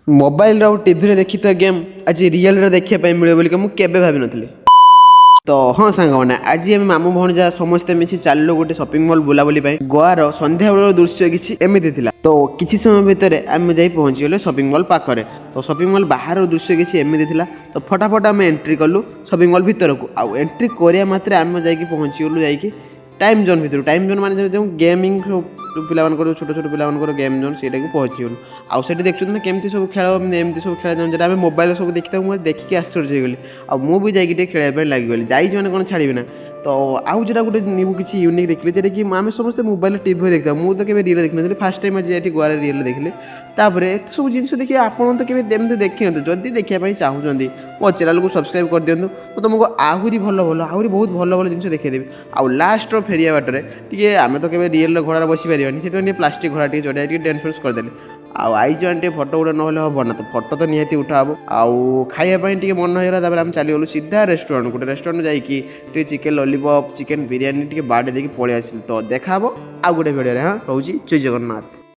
Mobile ଆଉ ଟିଭିରେ ଦେଖିଥିବା ଗେମ୍ ଆଜି ରିଏଲରେ ଦେଖିବା ପାଇଁ ମିଳିବ ବୋଲି ମୁଁ କେବେ ଭାବିନଥିଲି। ତ ହଁ ସାଙ୍ଗମାନେ, ଆଜି ଆମେ ମାମୁଁ ଭଣଜା ସମସ୍ତେ ମିଶି ଚାଲିଲୁ ଗୋଟେ ସପିଂ ମଲ୍ ବୁଲାବୁଲି ପାଇଁ। ଗୋଆର ସନ୍ଧ୍ୟାବେଳର ଦୃଶ୍ୟ କିଛି ଏମିତି ଥିଲା। ତ କିଛି ସମୟ ଭିତରେ ଆମେ ଯାଇ ପହଞ୍ଚିଗଲେ ସପିଂ ମଲ୍ ପାଖରେ। ତ ସପିଂ ମଲ୍ ବାହାର ଦୃଶ୍ୟ କିଛି ଏମିତି ଥିଲା। ତ ଫଟାଫଟ ଆମେ ଏଣ୍ଟ୍ରି କଲୁ ସପିଂ ମଲ୍ ଭିତରକୁ। ଆଉ ଏଣ୍ଟ୍ରି କରିବା ମାତ୍ରେ ଆମେ ଯାଇକି ପହଞ୍ଚିଗଲୁ ଯାଇକି ଟାଇମ୍ ଜୋନ୍ ଭିତରୁ। ଟାଇମ୍ ଜୋନ୍ ମାନେ ଯେଉଁ ଗେମିଂ ପିଲାମାନଙ୍କର ଛୋଟ ଛୋଟ ପିଲାମାନଙ୍କର ଗେମ୍ ଜୋନ୍ ସେଇଟାକୁ ପହଞ୍ଚିଗଲୁ। ଆଉ ସେଠି ଦେଖୁଛନ୍ତି ନା କେମିତି ସବୁ ଖେଳ ଏମିତି ସବୁ ଖେଳାଯାଉଛି, ଯେଟା ଆମେ ମୋବାଇଲରେ ସବୁ ଦେଖିଥାଉ। ମୁଁ ଦେଖିକି ଆଶ୍ଚର୍ଯ୍ୟ ହେଇଗଲି। ଆଉ ମୁଁ ବି ଯାଇକି ଟିକେ ଖେଳିବା ପାଇଁ ଲାଗିଗଲି। ଯାଇଛି ମାନେ କ'ଣ ଛାଡ଼ିବି ନା। ତ ଆଉ ଯେଟା ଗୋଟେ ନ୍ୟୁ କିଛି ୟୁନିକ୍ ଦେଖିଲି, ଯେଉଁଟାକି ଆମେ ସମସ୍ତେ ମୋବାଇଲରେ ଟିଭିରେ ଦେଖିଥାଉ, ମୁଁ ତ କେବେ ରିଏଲ୍ରେ ଦେଖିନଥିଲି। ଫାର୍ଷ୍ଟ ଟାଇମ୍ ଆଜି ଏଠି ଗୋଆରେ ରିଏଲ୍ରେ ଦେଖିଲି। ତାପରେ ଏତେ ସବୁ ଜିନିଷ ଦେଖି ଆପଣ ତ କେବେ ଏମିତି ଦେଖିନଥିବେ। ଯଦି ଦେଖିବା ପାଇଁ ଚାହୁଁଛନ୍ତି ମୋ ଚ୍ୟାନେଲକୁ ସବସ୍କ୍ରାଇବ୍ କରିଦିଅନ୍ତୁ। ମୁଁ ତୁମକୁ ଆହୁରି ବହୁତ ଭଲ ଭଲ ଜିନିଷ ଦେଖେଇଦେବି। ଆଉ ଲାଷ୍ଟର ଫେରିବା ବାଟରେ ଟିକେ ଆମେ ତ କେବେ ରିଏଲ୍ର ଘୋଡ଼ାରେ ବସିପାରିବାନି, ସେଥିପାଇଁ ଟିକେ ପ୍ଲାଷ୍ଟିକ୍ ଘୋଡ଼ା ଟିକେ ଚଢ଼ିବା ଟିକେ ଡ୍ୟାନ୍ସ ଫ୍ୟାନ୍ସ କରିଦେଲି। ଆଉ ଆଇଛି ମାନେ ଟିକେ ଫଟୋ ଗୁଡ଼ା ନହେଲେ ହେବ ନା, ତ ଫଟୋ ତ ନିହାତି ଉଠା ହେବ। ଆଉ ଖାଇବା ପାଇଁ ଟିକେ ମନ ହେଇଗଲା, ତାପରେ ଆମେ ଚାଲିଗଲୁ ସିଧା ରେଷ୍ଟୁରାଣ୍ଟ। ଗୋଟେ ରେଷ୍ଟୁରାଣ୍ଟ ଯାଇକି ଟିକେ ଚିକେନ୍ ଲଲିପପ୍, ଚିକେନ୍ ବିରିୟାନୀ ଟିକେ ବାଡ଼େଇ ଦେଇକି ପଳେଇ ଆସିଲୁ। ତ ଦେଖା ହେବ ଆଉ ଗୋଟେ ଭିଡ଼ିଓରେ। ରହୁଛି ଜୟ ଜଗନ୍ନାଥ।